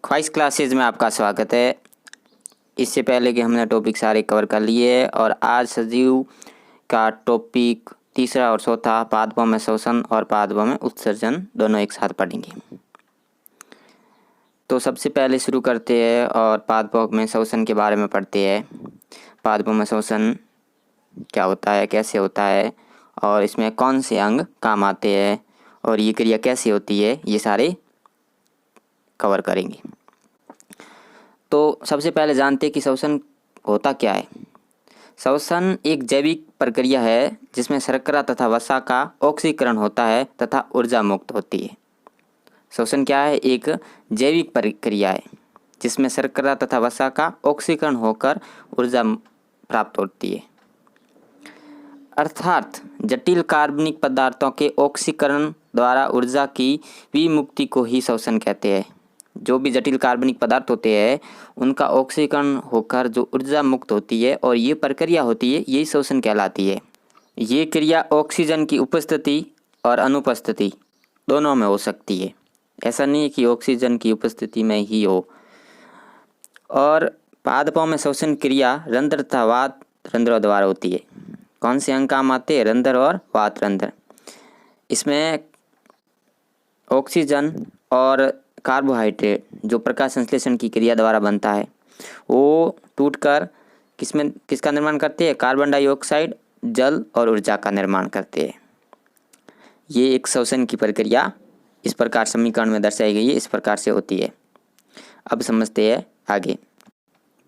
ख्वाइश classes में आपका स्वागत है। इससे पहले कि हमने टॉपिक सारे कवर कर लिए और आज सजीव का टॉपिक तीसरा और चौथा पादपों में श्वसन और पादपों में उत्सर्जन दोनों एक साथ पढ़ेंगे। तो सबसे पहले शुरू करते हैं और पादपों में श्वसन के बारे में पढ़ते हैं। पादपों में श्वसन क्या होता है, कैसे होता है और इसमें कौन से अंग काम आते हैं और ये क्रिया कैसे होती है, ये सारे कवर करेंगे। तो सबसे पहले जानते हैं कि श्वसन होता क्या है। श्वसन एक जैविक प्रक्रिया है जिसमें शर्करा तथा वसा का ऑक्सीकरण होता है तथा ऊर्जा मुक्त होती है। श्वसन क्या है? एक जैविक प्रक्रिया है जिसमें शर्करा तथा वसा का ऑक्सीकरण होकर ऊर्जा प्राप्त होती है। अर्थात जटिल कार्बनिक पदार्थों के ऑक्सीकरण द्वारा ऊर्जा की विमुक्ति को ही श्वसन कहते हैं। जो भी जटिल कार्बनिक पदार्थ होते हैं उनका ऑक्सीकरण होकर जो ऊर्जा मुक्त होती है और ये प्रक्रिया होती है, यही श्वसन कहलाती है। ये क्रिया ऑक्सीजन की उपस्थिति और अनुपस्थिति दोनों में हो सकती है। ऐसा नहीं है कि ऑक्सीजन की उपस्थिति में ही हो। और पादपों में श्वसन क्रिया रंध्र तथा वात रंध्रों द्वारा होती है। कौन से अंग काम आते हैं? रंध्र और वात रंध्र। इसमें ऑक्सीजन और कार्बोहाइड्रेट जो प्रकाश संश्लेषण की क्रिया द्वारा बनता है वो टूटकर किसका निर्माण करते हैं? कार्बन डाइऑक्साइड, जल और ऊर्जा का निर्माण करते हैं। ये एक श्वसन की प्रक्रिया इस प्रकार समीकरण में दर्शाई गई है, इस प्रकार से होती है। अब समझते हैं आगे।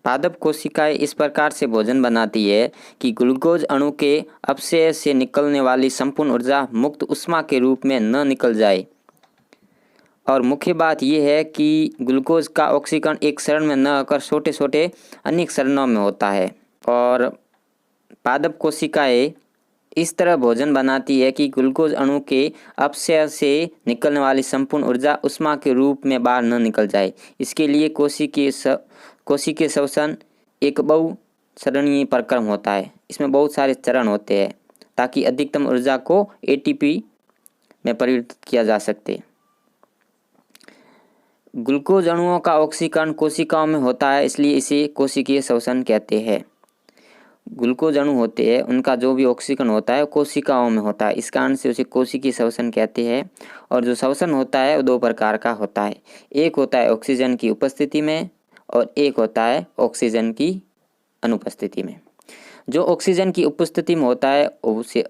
पादप कोशिकाएं इस प्रकार से भोजन बनाती है कि ग्लूकोज अणु के अपचय से निकलने वाली संपूर्ण ऊर्जा मुक्त उष्मा के रूप में न निकल जाए। और मुख्य बात यह है कि ग्लूकोज का ऑक्सीकरण एक चरण में न होकर छोटे छोटे अनेक चरणों में होता है। और पादप कोशिकाएं इस तरह भोजन बनाती है कि ग्लूकोज अणु के अपचय से निकलने वाली संपूर्ण ऊर्जा उष्मा के रूप में बाहर न निकल जाए। इसके लिए कोशिकीय श्वसन एक बहुचरणीय प्रक्रम होता है। इसमें बहुत सारे चरण होते हैं ताकि अधिकतम ऊर्जा को एटीपी में परिवर्तित किया जा सके। ग्लूकोज अणुओं का ऑक्सीकरण कोशिकाओं में होता है, इसलिए इसे कोशिकीय श्वसन कहते हैं। ग्लूकोज अणु होते हैं उनका जो भी ऑक्सीकरण होता है कोशिकाओं में होता है, इस कारण से उसे कोशिकीय श्वसन कहते हैं। और जो श्वसन होता है वो दो प्रकार का होता है। एक होता है ऑक्सीजन की उपस्थिति में और एक होता है ऑक्सीजन की अनुपस्थिति में। जो ऑक्सीजन की उपस्थिति में होता है उसे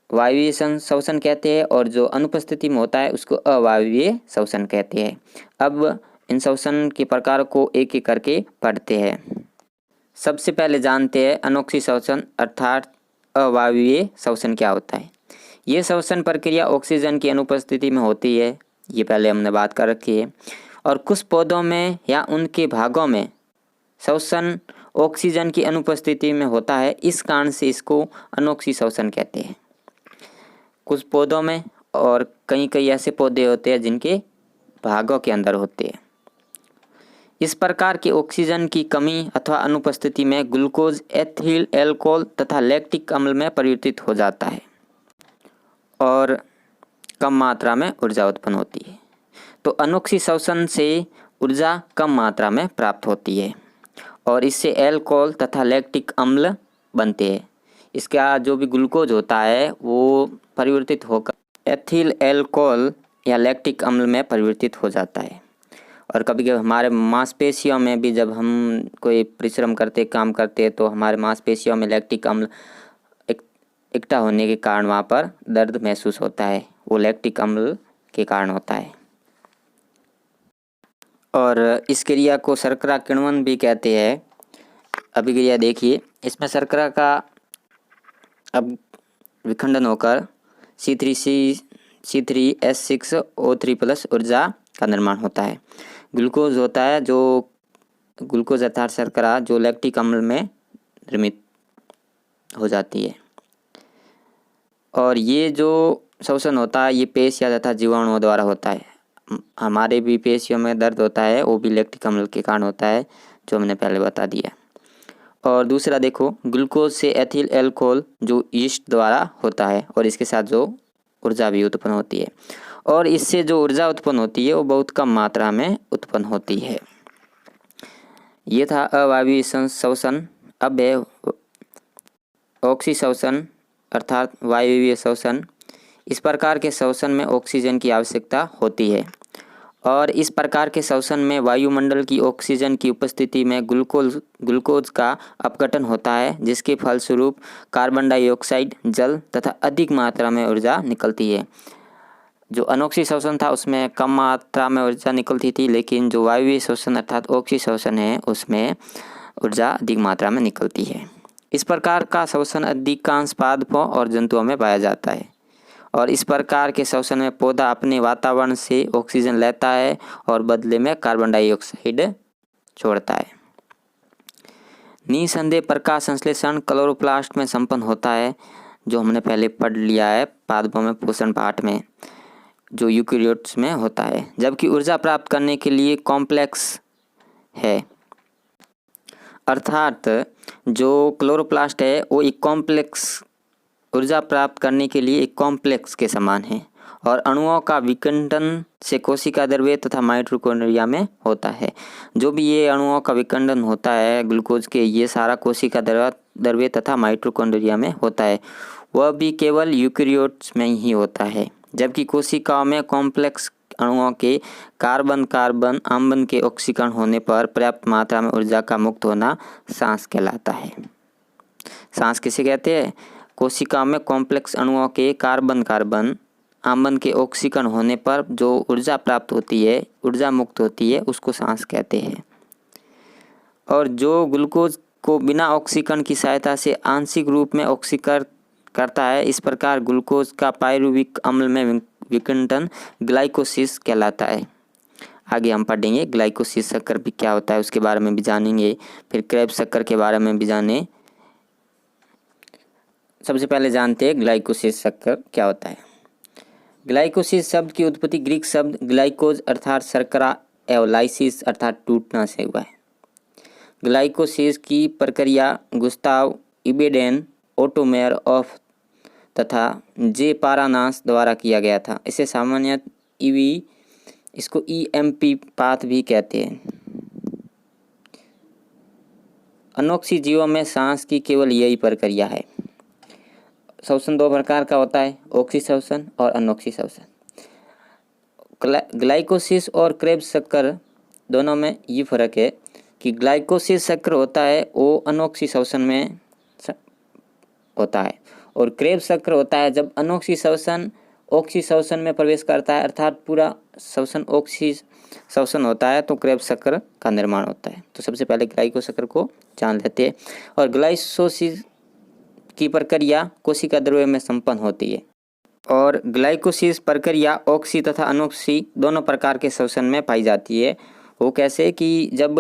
वायवीय श्वसन कहते हैं और जो अनुपस्थिति में होता है उसको अवायवीय श्वसन कहते हैं। अब इन श्वसन के प्रकार को एक एक करके पढ़ते हैं। सबसे पहले जानते हैं अनोक्सी श्वसन अर्थात अवायवीय श्वसन क्या होता है। ये श्वसन प्रक्रिया ऑक्सीजन की अनुपस्थिति में होती है, ये पहले हमने बात कर रखी है। और कुछ पौधों में या उनके भागों में श्वसन ऑक्सीजन की अनुपस्थिति में होता है, इस कारण से इसको अनोक्सी श्वसन कहते हैं। कुछ पौधों में और कई ऐसे पौधे होते हैं जिनके भागों के अंदर होते हैं। इस प्रकार के ऑक्सीजन की कमी अथवा अनुपस्थिति में ग्लूकोज एथिल एल्कोहल तथा लैक्टिक अम्ल में परिवर्तित हो जाता है और कम मात्रा में ऊर्जा उत्पन्न होती है। तो अनोक्सी श्वसन से ऊर्जा कम मात्रा में प्राप्त होती है और इससे एल्कोहल तथा लैक्टिक अम्ल बनते हैं। इसका जो भी ग्लूकोज होता है वो परिवर्तित होकर एथिल एल्कोहल या लैक्टिक अम्ल में परिवर्तित हो जाता है। और कभी कभी हमारे मांसपेशियों में भी जब हम कोई परिश्रम करते काम करते हैं तो हमारे मांसपेशियों में लैक्टिक अम्ल इकट्ठा होने के कारण वहाँ पर दर्द महसूस होता है, वो लैक्टिक अम्ल के कारण होता है। और इस क्रिया को शर्करा किण्वन भी कहते हैं। अभिक्रिया देखिए, इसमें शर्करा का अब विखंडन होकर C3H6O3+ ऊर्जा का निर्माण होता है। ग्लूकोज होता है जो ग्लूकोज अर्थात शर्करा जो लैक्टिक अम्ल में निर्मित हो जाती है। और ये जो श्वसन होता है ये पेशियाँ तथा जीवाणुओं द्वारा होता है। हमारे भी पेशियों में दर्द होता है वो भी लैक्टिक अम्ल के कारण होता है, जो हमने पहले बता दिया। और दूसरा देखो, ग्लूकोज से एथिल एल्कोहल जो यीस्ट द्वारा होता है और इसके साथ जो ऊर्जा भी उत्पन्न होती है। और इससे जो ऊर्जा उत्पन्न होती है वो बहुत कम मात्रा में उत्पन्न होती है। ये था अवायवीय श्वसन। अब है ऑक्सीश्वसन अर्थात वायवीय श्वसन। इस प्रकार के श्वसन में ऑक्सीजन की आवश्यकता होती है और इस प्रकार के श्वसन में वायुमंडल की ऑक्सीजन की उपस्थिति में ग्लूकोज का अपघटन होता है, जिसके फलस्वरूप कार्बन डाइऑक्साइड, जल तथा अधिक मात्रा में ऊर्जा निकलती है। जो अनोक्सी श्वसन था उसमें कम मात्रा में ऊर्जा निकलती थी, लेकिन जो वायवीय श्वसन अर्थात ऑक्सी श्वसन है उसमें ऊर्जा अधिक मात्रा में निकलती है। इस प्रकार का श्वसन अधिकांश पादपों और जंतुओं में पाया जाता है और इस प्रकार के श्वसन में पौधा अपने वातावरण से ऑक्सीजन लेता है और बदले में कार्बन डाइऑक्साइड छोड़ता है। निसंदेह प्रकाश संश्लेषण क्लोरोप्लास्ट में संपन्न होता है, जो हमने पहले पढ़ लिया है पादपों में पोषण पाठ में, जो यूकेरियोट्स में होता है। जबकि ऊर्जा प्राप्त करने के लिए कॉम्प्लेक्स है, अर्थात जो क्लोरोप्लास्ट है वो एक कॉम्प्लेक्स ऊर्जा प्राप्त करने के लिए एक कॉम्प्लेक्स के समान है और अणुओं का विखंडन से कोशिका द्रव्य तथा माइटोकॉन्ड्रिया में होता है। जो भी ये अणुओं का विखंडन होता है ग्लूकोज के, ये सारा कोशिका द्रव्य तथा माइटोकॉन्ड्रिया में होता है, वह भी केवल यूकेरियोट्स में ही होता है। जबकि कोशिकाओं में कॉम्प्लेक्स अणुओं के कार्बन आम्ल के ऑक्सीकरण होने पर पर्याप्त मात्रा में ऊर्जा का मुक्त होना सांस कहलाता है। सांस किसे कहते हैं? कोशिका में कॉम्प्लेक्स अणुओं के कार्बन आम्ल के ऑक्सीकरण होने पर जो ऊर्जा प्राप्त होती है, ऊर्जा मुक्त होती है, उसको सांस कहते हैं। और जो ग्लूकोज को बिना ऑक्सीकरण की सहायता से आंशिक रूप में ऑक्सीकरण करता है, इस प्रकार ग्लूकोज का पायरुविक अम्ल में विखंडन ग्लाइकोसिस कहलाता है। आगे हम पढ़ेंगे ग्लाइकोसिस शक्कर भी क्या होता है, उसके बारे में भी जानेंगे, फिर क्रेब्स शक्कर के बारे में भी जाने। सबसे पहले जानते हैं ग्लाइकोसिस शक्कर क्या होता है। ग्लाइकोसिस शब्द की उत्पत्ति ग्रीक शब्द ग्लाइकोज अर्थात शर्करा एवं लाइसिस अर्थात टूटना से हुआ है। ग्लाइकोसिस की प्रक्रिया गुस्ताव इबेडेन, ओटो मेयर ऑफ तथा जे पारानास द्वारा किया गया था। इसे सामान्य इसको EMP पाथ भी कहते हैं। अनोक्सी जीवों में सांस की केवल यही प्रक्रिया है। श्वसन दो प्रकार का होता है, ऑक्सी श्वसन और अनोक्सी श्वसन। ग्लाइकोसिस और क्रेब्स शक्कर दोनों में ये फर्क है कि ग्लाइकोसिस शक्कर होता है वो अनोक्सी श्वसन में होता है और क्रेब्स शक्कर होता है जब अनोक्सी श्वसन ऑक्सी श्वसन में प्रवेश करता है, अर्थात पूरा श्वसन ऑक्सी श्वसन होता है तो क्रेब्स शक्कर का निर्माण होता है। तो सबसे पहले ग्लाइकोसिस शक्कर को जान लेते हैं। और ग्लाइकोसिस की प्रक्रिया कोशिका द्रव्य में संपन्न होती है और ग्लाइकोसिस प्रक्रिया ऑक्सी तथा अनोक्सी दोनों प्रकार के श्वसन में पाई जाती है। वो कैसे कि जब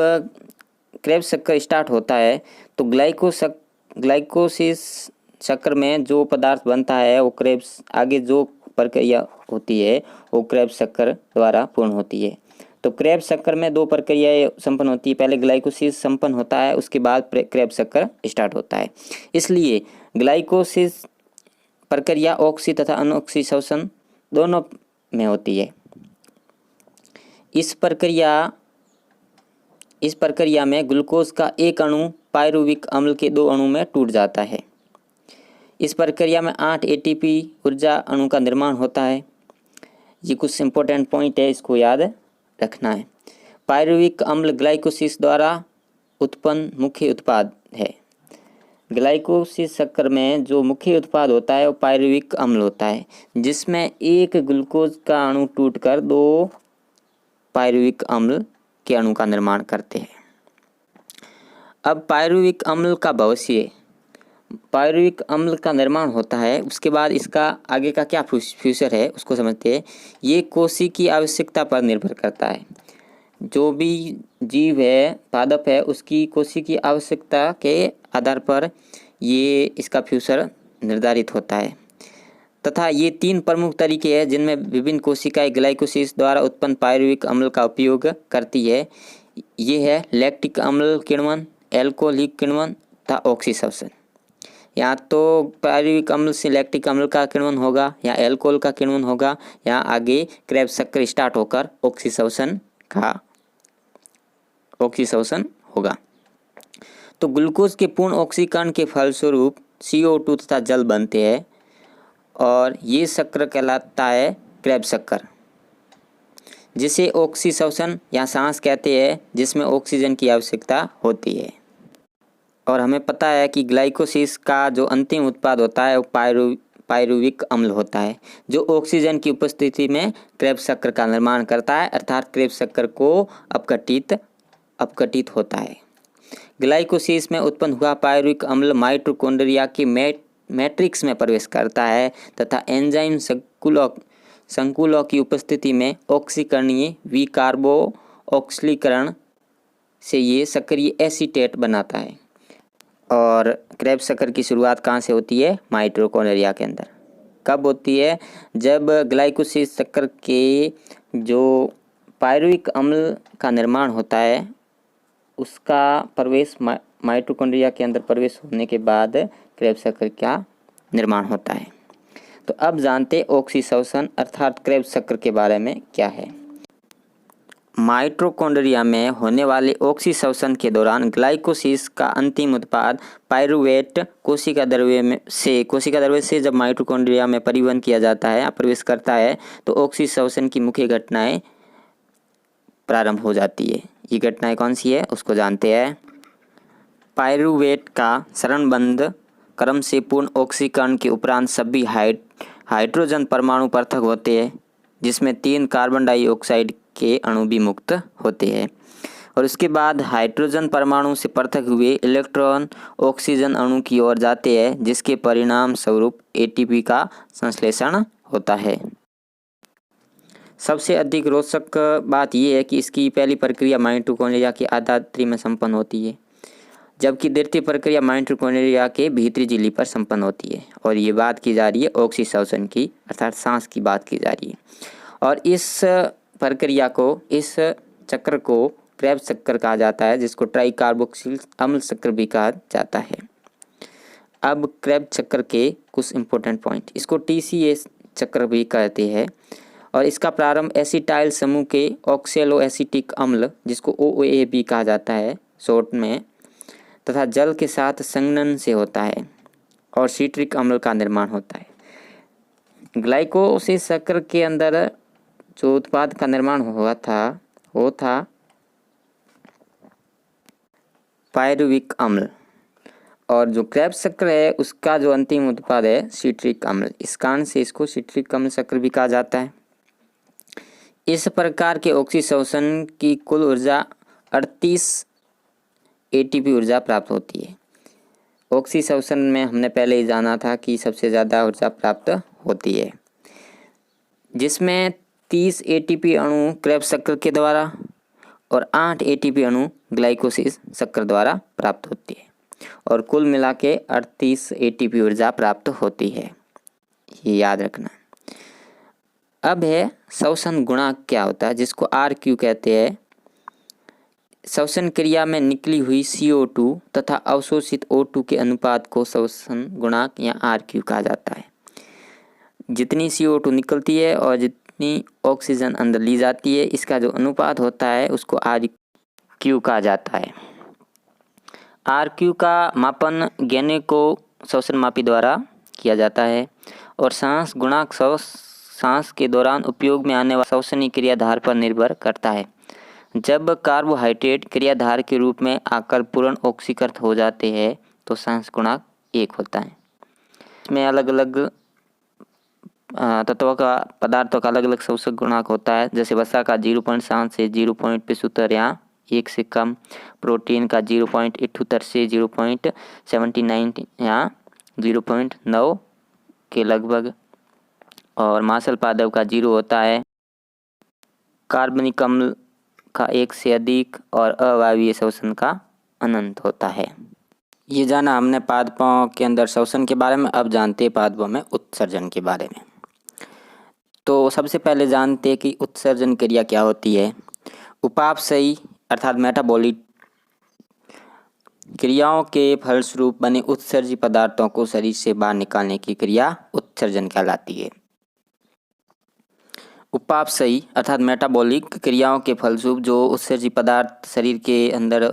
क्रेब्स शक्कर स्टार्ट होता है तो ग्लाइकोसिस शक्कर में जो पदार्थ बनता है वो क्रेब्स आगे जो प्रक्रिया होती है वो क्रेब्स शक्कर द्वारा पूर्ण होती है। तो क्रेब्स शक्कर में दो प्रक्रियाएं संपन्न होती है, पहले ग्लाइकोसिस संपन्न होता है उसके बाद क्रेब्स शक्कर स्टार्ट होता है। इसलिए ग्लाइकोसिस प्रक्रिया ऑक्सी तथा अनोक्सी श्वसन दोनों में होती है। इस प्रक्रिया में ग्लूकोज का एक अणु पायरुविक अम्ल के दो अणु में टूट जाता है। इस प्रक्रिया में 8 ATP ऊर्जा अणु का निर्माण होता है। ये कुछ इंपॉर्टेंट पॉइंट है, इसको याद रखना है। पायरुविक अम्ल ग्लाइकोसिस द्वारा उत्पन्न मुख्य उत्पाद है। ग्लाइकोसिस शक्कर में जो मुख्य उत्पाद होता है वो पायरुविक अम्ल होता है, जिसमें एक ग्लूकोज का अणु टूटकर 2 पायरुविक अम्ल के अणु का निर्माण करते हैं। अब पायरुविक अम्ल का भविष्य, पायरुविक अम्ल का निर्माण होता है, उसके बाद इसका आगे का क्या फ्यूचर है उसको समझते हैं। ये कोशिका की आवश्यकता पर निर्भर करता है। जो भी जीव है, पादप है, उसकी कोशिका की आवश्यकता के आधार पर ये इसका फ्यूचर निर्धारित होता है तथा ये 3 प्रमुख तरीके हैं जिनमें विभिन्न कोशिकाएं ग्लाइकोसिस द्वारा उत्पन्न पायरुविक अम्ल का उपयोग करती है। ये है लैक्टिक अम्ल किण्वन, एल्कोहलिक किण्वन तथा ऑक्सी श्वसन। या तो पायरुविक अम्ल से लैक्टिक अम्ल का किण्वन होगा या एल्कोहल का किण्वन होगा या आगे क्रेब्स चक्र स्टार्ट होकर ऑक्सीशोषण होगा। तो ग्लूकोज के पूर्ण ऑक्सीकरण के फलस्वरूप CO2 तथा जल बनते हैं और ये चक्र कहलाता है क्रेब्स चक्र, जिसे ऑक्सीशोषण या सांस कहते हैं, जिसमें ऑक्सीजन की आवश्यकता होती है। और हमें पता है कि ग्लाइकोसिस का जो अंतिम उत्पाद होता है वो पायरुविक अम्ल होता है, जो ऑक्सीजन की उपस्थिति में क्रेब्स चक्र का निर्माण करता है, अर्थात क्रेब्स चक्र को अपघटित होता है। ग्लाइकोसिस में उत्पन्न हुआ पायरुविक अम्ल माइटोकॉन्ड्रिया की मैट्रिक्स में प्रवेश करता है तथा एंजाइम संकुलों की उपस्थिति में ऑक्सीकरणीय विकार्बोक्सीकरण से ये सक्रिय एसीटेट बनाता है। और क्रेब्स चक्र की शुरुआत कहाँ से होती है? माइटोकॉन्ड्रिया के अंदर। कब होती है? जब ग्लाइकोसिस चक्र के जो पायरुविक अम्ल का निर्माण होता है उसका प्रवेश माइटोकॉन्ड्रिया के अंदर प्रवेश होने के बाद क्रेब्स चक्र का निर्माण होता है। तो अब जानते ऑक्सीशोषण अर्थात क्रेब्स चक्र के बारे में क्या है। माइटोकॉन्ड्रिया में होने वाले ऑक्सीशोषण के दौरान ग्लाइकोसिस का अंतिम उत्पाद पायरुवेट कोशिका द्रव्य से जब माइटोकॉन्ड्रिया में परिवहन किया जाता है या प्रवेश करता है तो ऑक्सीशोषण की मुख्य घटनाएं प्रारंभ हो जाती है। ये घटनाएं कौन सी है उसको जानते हैं। पायरुवेट का चरणबद्ध क्रम से पूर्ण ऑक्सीकरण के उपरांत सभी हाइड्रोजन परमाणु पृथक होते हैं, जिसमें 3 कार्बन डाइऑक्साइड के अणु भी मुक्त होते हैं और उसके बाद हाइड्रोजन परमाणु से पृथक हुए इलेक्ट्रॉन ऑक्सीजन अणु की ओर जाते हैं, जिसके परिणाम स्वरूप ATP का संश्लेषण होता है। सबसे अधिक रोचक बात यह है कि इसकी पहली प्रक्रिया माइटोकॉन्ड्रिया की आधात्री में संपन्न होती है, जबकि द्वितीय प्रक्रिया माइटोकॉन्ड्रिया के भीतरी झिल्ली पर संपन्न होती है। और ये बात की जा रही है ऑक्सीशोषण की अर्थात सांस की बात की जा रही है। और इस प्रक्रिया को, इस चक्र को क्रेब्स चक्र कहा जाता है, जिसको ट्राइकार्बोक्सिल अम्ल चक्र भी कहा जाता है। अब क्रेब्स चक्र के कुछ इंपॉर्टेंट पॉइंट, इसको TCA चक्र भी कहते हैं और इसका प्रारंभ एसिटाइल समूह के ऑक्सेलो एसिटिक अम्ल, जिसको OA भी कहा जाता है शॉर्ट में, तथा जल के साथ संघनन से होता है और सिट्रिक अम्ल का निर्माण होता है। ग्लाइकोसिस चक्र के अंदर जो उत्पाद का निर्माण हुआ था वो था पायरुविक अम्ल और जो क्रेब्स चक्र है उसका जो अंतिम उत्पाद है सिट्रिक अम्ल। इस कारण से इसको सिट्रिक अम्ल चक्र भी कहा जाता है। इस प्रकार के ऑक्सीशोषण की कुल ऊर्जा 38 ATP ऊर्जा प्राप्त होती है। ऑक्सीशोषण में हमने पहले ही जाना था कि सबसे ज़्यादा ऊर्जा प्राप्त होती है, जिसमें 30 ATP अणु क्रेब्स चक्र के द्वारा और 8 ATP अणु ग्लाइकोसिस चक्र द्वारा प्राप्त होती है और कुल मिला के 38 ATP ऊर्जा प्राप्त होती है, ये याद रखना। अब है शोषण गुणांक क्या होता है, जिसको RQ कहते हैं। श्वसन क्रिया में निकली हुई CO2 तथा अवशोषित O2 के अनुपात को श्वसन गुणांक या RQ कहा जाता है। जितनी CO2 निकलती है और जितनी ऑक्सीजन अंदर ली जाती है, इसका जो अनुपात होता है उसको RQ कहा जाता है। RQ का मापन गैनेको श्वसन मापी द्वारा किया जाता है और सांस गुणांक सांस के दौरान उपयोग में आने वाले श्वसनीय क्रियाधार पर निर्भर करता है। जब कार्बोहाइड्रेट क्रियाधार के रूप में आकर पूर्ण ऑक्सीकृत हो जाते हैं तो सांस गुणांक 1 होता है। इसमें अलग अलग तत्वों का पदार्थों का अलग अलग शोषक गुणांक होता है, जैसे वसा का 0.7 से 0.75 या 1 से कम, प्रोटीन का 0.78 से 0.79 या 0.9 के लगभग, और मांसल पादप का 0 होता है। कार्बनिक अम्ल का 1 से अधिक और अवायवीय श्वसन का अनंत होता है। ये जाना हमने पादपों के अंदर श्वसन के बारे में। अब जानते हैं पादपों में उत्सर्जन के बारे में। तो सबसे पहले जानते हैं कि उत्सर्जन क्रिया क्या होती है। उपापचयी अर्थात मेटाबॉलिट क्रियाओं के फलस्वरूप बने उत्सर्जी पदार्थों को शरीर से बाहर निकालने की क्रिया उत्सर्जन कहलाती है। उपापचयी अर्थात मेटाबॉलिक क्रियाओं के फलस्वरूप जो उत्सर्जी पदार्थ शरीर के अंदर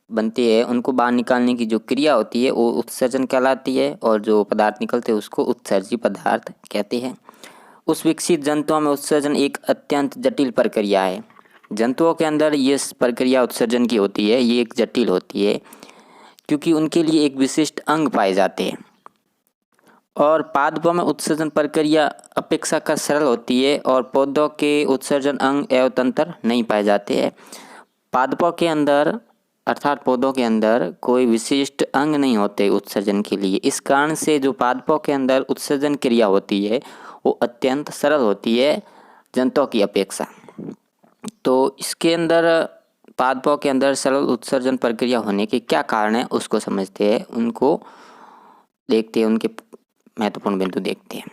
बनते हैं उनको बाहर निकालने की जो क्रिया होती है वो उत्सर्जन कहलाती है, और जो पदार्थ निकलते हैं उसको उत्सर्जी पदार्थ कहते हैं। उस विकसित जंतुओं में उत्सर्जन एक अत्यंत जटिल प्रक्रिया है। जंतुओं के अंदर ये प्रक्रिया उत्सर्जन की होती है, ये एक जटिल होती है क्योंकि उनके लिए एक विशिष्ट अंग पाए जाते हैं। और पादपों में उत्सर्जन प्रक्रिया अपेक्षाकृत सरल होती है और पौधों के उत्सर्जन अंग एवं तंत्र नहीं पाए जाते हैं। पादपों के अंदर अर्थात पौधों के अंदर कोई विशिष्ट अंग नहीं होते उत्सर्जन के लिए। इस कारण से जो पादपों के अंदर उत्सर्जन क्रिया होती है वो अत्यंत सरल होती है जंतुओं की अपेक्षा। तो इसके अंदर पादपों के अंदर सरल उत्सर्जन प्रक्रिया होने के क्या कारण है उसको समझते हैं, उनको देखते हैं, उनके महत्वपूर्ण बिंदु देखते हैं।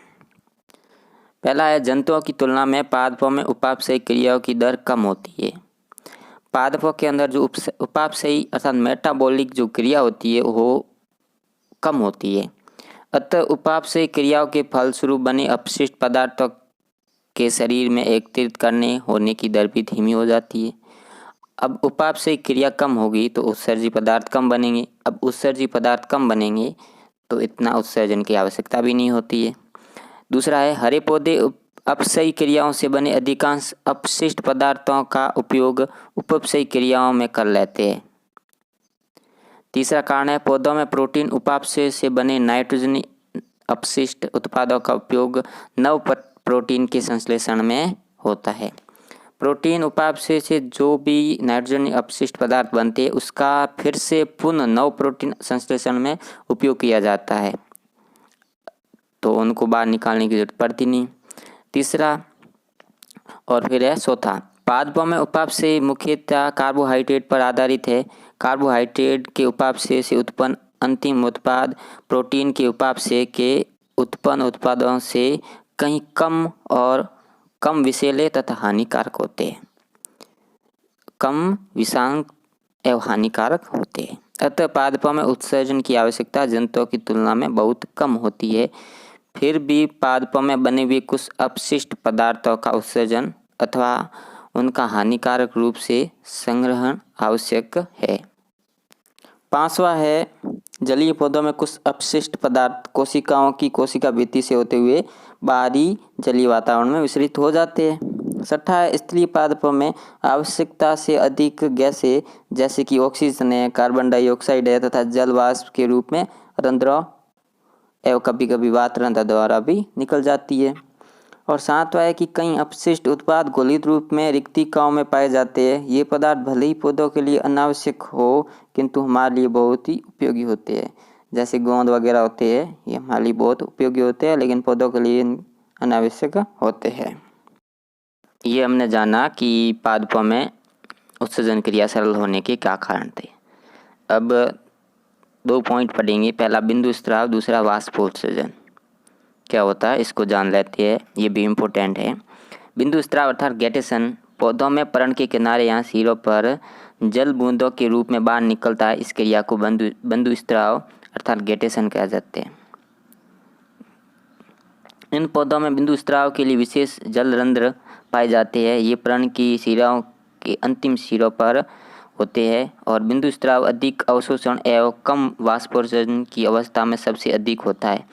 पहला है, जंतुओं की तुलना में पादपों में उपापचयी क्रियाओं की दर कम होती है। पादपों के अंदर जो उपापचयी अर्थात मेटाबॉलिक जो क्रिया होती है वो कम होती है, अतः उपापचयी क्रियाओं के फलस्वरूप बने अपशिष्ट पदार्थों के शरीर में एकत्रित करने होने की दर भी धीमी हो जाती है। अब उपापचयी क्रिया कम होगी तो उत्सर्जी पदार्थ कम बनेंगे। अब उत्सर्जी पदार्थ कम बनेंगे तो इतना उत्सर्जन की आवश्यकता भी नहीं होती है। दूसरा है, हरे पौधे अपचयी क्रियाओं से बने अधिकांश अपशिष्ट पदार्थों का उपयोग उपचयी क्रियाओं में कर लेते हैं। तीसरा कारण है, पौधों में प्रोटीन उपापचय से बने नाइट्रोजनी अपशिष्ट उत्पादों का उपयोग नव प्रोटीन के संश्लेषण में होता है। प्रोटीन उपापचय से जो भी नाइट्रोजनी अपशिष्ट पदार्थ बनते हैं उसका फिर से पुनः नव प्रोटीन संश्लेषण में उपयोग किया जाता है, तो उनको बाहर निकालने की जरूरत पड़ती नहीं। तीसरा और फिर है चौथा, पादपों में उपापचय मुख्यतः कार्बोहाइड्रेट पर आधारित है। कार्बोहाइड्रेट के उपापचय से उत्पन्न अंतिम उत्पाद प्रोटीन के उपापचय के उत्पन्न उत्पादों से कहीं कम विषैले तथा हानिकारक होते हैं, कम विषाक्त एवं हानिकारक होते हैं। अतः पादपों में उत्सर्जन की आवश्यकता जंतुओं की तुलना में बहुत कम होती है। फिर भी पादपों में बने हुए कुछ अपशिष्ट पदार्थों का उत्सर्जन अथवा उनका हानिकारक रूप से संग्रहण आवश्यक है। पांचवा है, जलीय पौधों में कुछ अपशिष्ट पदार्थ कोशिकाओं की कोशिका भित्ति से होते हुए बाहरी जलीय वातावरण में विसरित हो जाते हैं। छठा है, स्थलीय पादपों में आवश्यकता से अधिक गैसें जैसे कि ऑक्सीजन है, कार्बन डाइऑक्साइड है तथा जल वाष्प के रूप में रंध्रों एवं कभी कभी वातरंध्र द्वारा भी निकल जाती है। और सातवां है कि कई अपशिष्ट उत्पाद घोलित रूप में रिक्तिकाओं में पाए जाते हैं। ये पदार्थ भले ही पौधों के लिए अनावश्यक हो किंतु हमारे लिए बहुत ही उपयोगी होते हैं। जैसे गोंद वगैरह होते हैं, ये हमारे लिए बहुत उपयोगी होते हैं लेकिन पौधों के लिए अनावश्यक होते हैं। ये हमने जाना कि पादपों में उत्सर्जन क्रिया सरल होने के क्या कारण थे। अब 2 पॉइंट पढ़ेंगे, पहला बिंदु स्राव, दूसरा वाष्पोत्सर्जन क्या होता है इसको जान लेते हैं, ये भी इम्पोर्टेंट है। बिंदु स्राव अर्थात गैटेशन पौधों में पर्ण के किनारे या सिरों पर जल बूंदों के रूप में बाहर निकलता है। इस क्रिया को बिंदु स्राव अर्थात गैटेशन कहा जाते हैं। इन पौधों में बिंदु स्राव के लिए विशेष जल रंध्र पाए जाते हैं। ये पर्ण की सिरों के अंतिम सिरों पर होते हैं और बिंदु स्राव अधिक अवशोषण एवं कम वाष्पोत्सर्जन की अवस्था में सबसे अधिक होता है।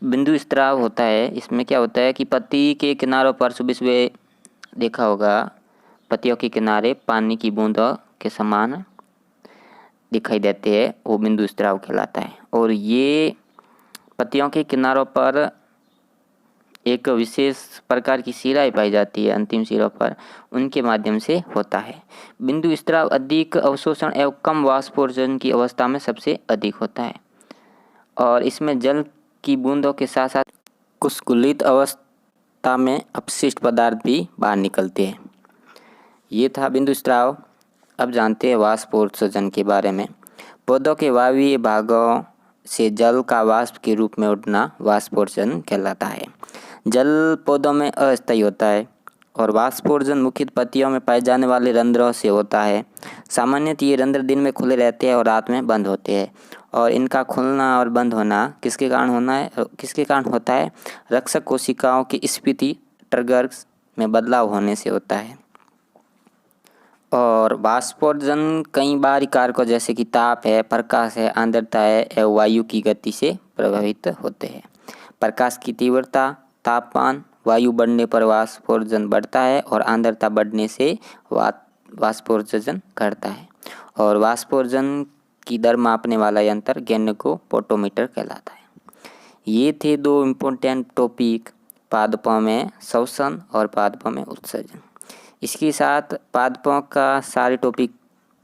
बिंदु स्राव होता है, इसमें क्या होता है कि पत्ती के किनारों पर सुबह सुबह देखा होगा, पत्तियों के किनारे पानी की बूंदों के समान दिखाई देते हैं, वो बिंदु स्राव कहलाता है। और ये पत्तियों के किनारों पर एक विशेष प्रकार की शिराएं पाई जाती है अंतिम सिरों पर, उनके माध्यम से होता है। बिंदु स्राव अधिक अवशोषण एवं कम वाष्पोत्सर्जन की अवस्था में सबसे अधिक होता है और इसमें जल की बूंदों के साथ साथ कुछ घुलित अवस्था में अपशिष्ट पदार्थ भी बाहर निकलते हैं। ये था बिंदु स्राव। अब जानते हैं वाष्पोत्सर्जन के बारे में। पौधों के वायवीय भागों से जल का वाष्प के रूप में उड़ना वाष्पोत्सर्जन कहलाता है। जल पौधों में अस्थायी होता है और वाष्पोर्जन मुख्यतः पत्तियों में पाए जाने वाले रंध्रों से होता है। सामान्यतः ये रंध्र दिन में खुले रहते हैं और रात में बंद होते हैं, और इनका खुलना और बंद होना किसके कारण होता है? रक्षक कोशिकाओं की स्फीति ट्रिगर्स में बदलाव होने से होता है। और वाष्पोर्जन कई बाहरी कारकों जैसे कि ताप है, प्रकाश है, आर्द्रता है एवं वायु की गति से प्रभावित होते हैं। प्रकाश की तीव्रता, तापमान, वायु बढ़ने पर वाष्पोर्जन बढ़ता है और आर्द्रता बढ़ने से वाष्पोर्जन घटता है। और वाष्पोर्जन की दर मापने वाला यंत्र गैल्वेनोपोटोमीटर कहलाता है। ये थे 2 इम्पोर्टेंट टॉपिक, पादपों में श्वसन और पादपों में उत्सर्जन। इसके साथ पादपों का सारे टॉपिक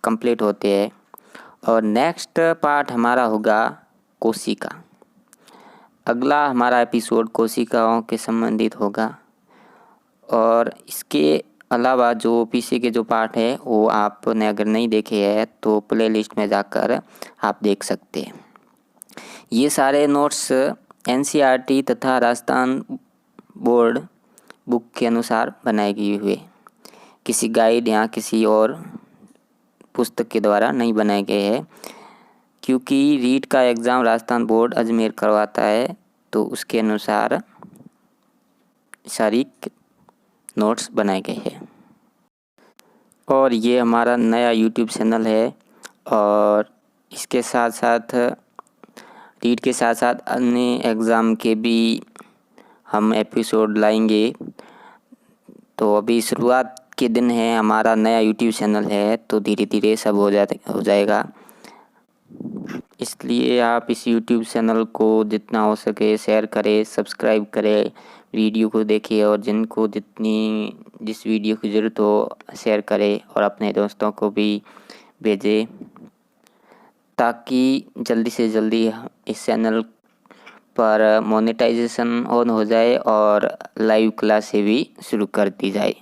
कंप्लीट होते हैं और नेक्स्ट पार्ट हमारा होगा कोशिका। अगला हमारा एपिसोड कोशिकाओं के संबंधित होगा, और इसके अलावा जो पीछे के जो पार्ट है वो आपने अगर नहीं देखे हैं तो प्लेलिस्ट में जाकर आप देख सकते हैं। ये सारे नोट्स NCERT तथा राजस्थान बोर्ड बुक के अनुसार बनाए गए हुए, किसी गाइड या किसी और पुस्तक के द्वारा नहीं बनाए गए हैं, क्योंकि रीट का एग्ज़ाम राजस्थान बोर्ड अजमेर करवाता है, तो उसके अनुसार सारी नोट्स बनाए गए हैं। और ये हमारा नया YouTube चैनल है, और इसके साथ साथ रीट के साथ साथ अन्य एग्ज़ाम के भी हम एपिसोड लाएंगे। तो अभी शुरुआत के दिन है, हमारा नया YouTube चैनल है, तो धीरे धीरे सब हो जाएगा। इसलिए आप इस YouTube चैनल को जितना हो सके शेयर करें, सब्सक्राइब करें, वीडियो को देखिए, और जिनको जिस वीडियो की ज़रूरत हो शेयर करें और अपने दोस्तों को भी भेजें, ताकि जल्दी से जल्दी इस चैनल पर मोनेटाइजेशन ऑन हो जाए और लाइव क्लासें भी शुरू कर दी जाए।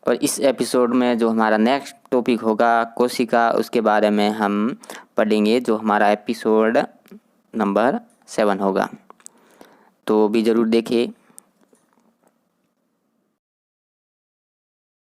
और इस एपिसोड में जो हमारा नेक्स्ट टॉपिक होगा कोशिका, उसके बारे में हम पढ़ेंगे, जो हमारा एपिसोड नंबर 7 होगा। तो भी ज़रूर देखें।